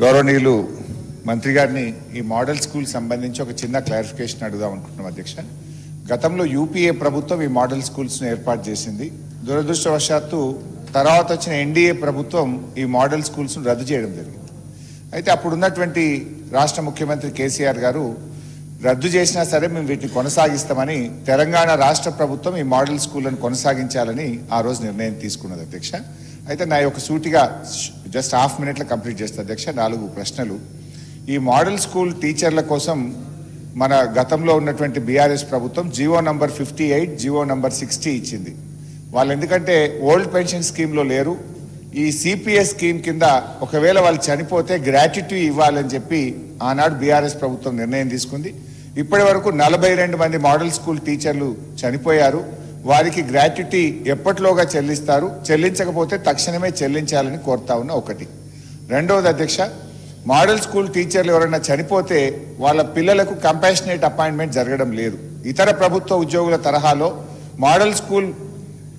గౌరవనీయులు మంత్రి గారిని ఈ మోడల్ స్కూల్ సంబంధించి ఒక చిన్న క్లారిఫికేషన్ అడుగుదాం అనుకుంటున్నాం అధ్యక్ష. గతంలో యూపీఏ ప్రభుత్వం ఈ మోడల్ స్కూల్స్ను ఏర్పాటు చేసింది. దురదృష్టవశాత్తు తర్వాత వచ్చిన ఎన్డీఏ ప్రభుత్వం ఈ మోడల్ స్కూల్స్ను రద్దు చేయడం జరిగింది. అయితే అప్పుడున్నటువంటి రాష్ట్ర ముఖ్యమంత్రి కేసీఆర్ గారు రద్దు చేసినా సరే మేము వీటిని కొనసాగిస్తామని తెలంగాణ రాష్ట్ర ప్రభుత్వం ఈ మోడల్ స్కూళ్లను కొనసాగించాలని ఆ రోజు నిర్ణయం తీసుకున్నది అధ్యక్ష. అయితే నా యొక్క సూటిగా జస్ట్ హాఫ్ మినిట్లో కంప్లీట్ చేస్తా అధ్యక్ష. 4 ప్రశ్నలు. ఈ మోడల్ స్కూల్ టీచర్ల కోసం మన గతంలో ఉన్నటువంటి బీఆర్ఎస్ ప్రభుత్వం జీవో నంబర్ 58, జీవో నంబర్ 60 ఇచ్చింది. వాళ్ళు ఎందుకంటే ఓల్డ్ పెన్షన్ స్కీమ్లో లేరు, ఈ సిపిఎస్ స్కీమ్ కింద ఒకవేళ వాళ్ళు చనిపోతే గ్రాట్యుటీ ఇవ్వాలని చెప్పి ఆనాడు బీఆర్ఎస్ ప్రభుత్వం నిర్ణయం తీసుకుంది. ఇప్పటి వరకు 42 మంది మోడల్ స్కూల్ టీచర్లు చనిపోయారు. వారికి గ్రాట్యుటీ ఎప్పటిలోగా చెల్లిస్తారు, చెల్లించకపోతే తక్షణమే చెల్లించాలని కోరుతా ఉన్న ఒకటి. రెండవది అధ్యక్ష, మోడల్ స్కూల్ టీచర్లు ఎవరైనా చనిపోతే వాళ్ళ పిల్లలకు కంపాషనేట్ అపాయింట్మెంట్ జరగడం లేదు. ఇతర ప్రభుత్వ ఉద్యోగుల తరహాలో మోడల్ స్కూల్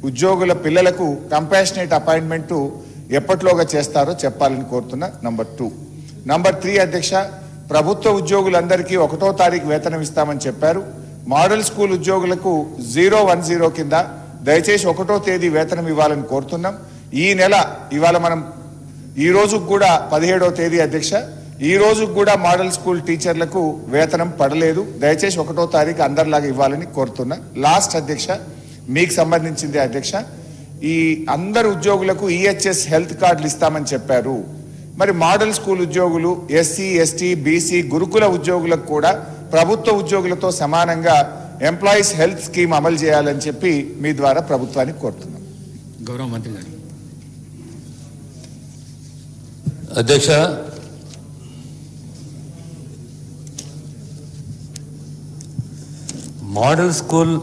ఉద్యోగుల పిల్లలకు కంపాషనేట్ అపాయింట్మెంట్ ఎప్పటిలోగా చేస్తారో చెప్పాలని కోరుతున్నా. నంబర్ 2. నంబర్ 3 అధ్యక్ష, ప్రభుత్వ ఉద్యోగులందరికీ 1వ తారీఖు వేతనం ఇస్తామని చెప్పారు. మోడల్ స్కూల్ ఉద్యోగులకు 010 కింద దయచేసి 1వ తేదీ వేతనం ఇవ్వాలని కోరుతున్నాం. ఈ నెల ఇవాళ మనం ఈ రోజు కూడా 17వ తేదీ అధ్యక్ష, ఈ రోజు కూడా మోడల్ స్కూల్ టీచర్లకు వేతనం పడలేదు. దయచేసి 1వ తారీఖు అందరిలాగా ఇవ్వాలని కోరుతున్నా. లాస్ట్ అధ్యక్ష, మీకు సంబంధించింది అధ్యక్ష, ఈ అందరు ఉద్యోగులకు ఈహెచ్ఎస్ హెల్త్ కార్డులు ఇస్తామని చెప్పారు. మరి మోడల్ స్కూల్ ఉద్యోగులు, ఎస్సీ, ఎస్టీ, బీసీ, గురుకుల ఉద్యోగులకు కూడా ప్రభుత్వ ఉద్యోగులతో సమానంగా ఎంప్లాయీస్ హెల్త్ స్కీమ్ అమలు చేయాలని చెప్పి మీ ద్వారా ప్రభుత్వానికి కోరుతున్నాం. గౌరవ మంత్రి గారు. అధ్యక్ష, మోడల్ స్కూల్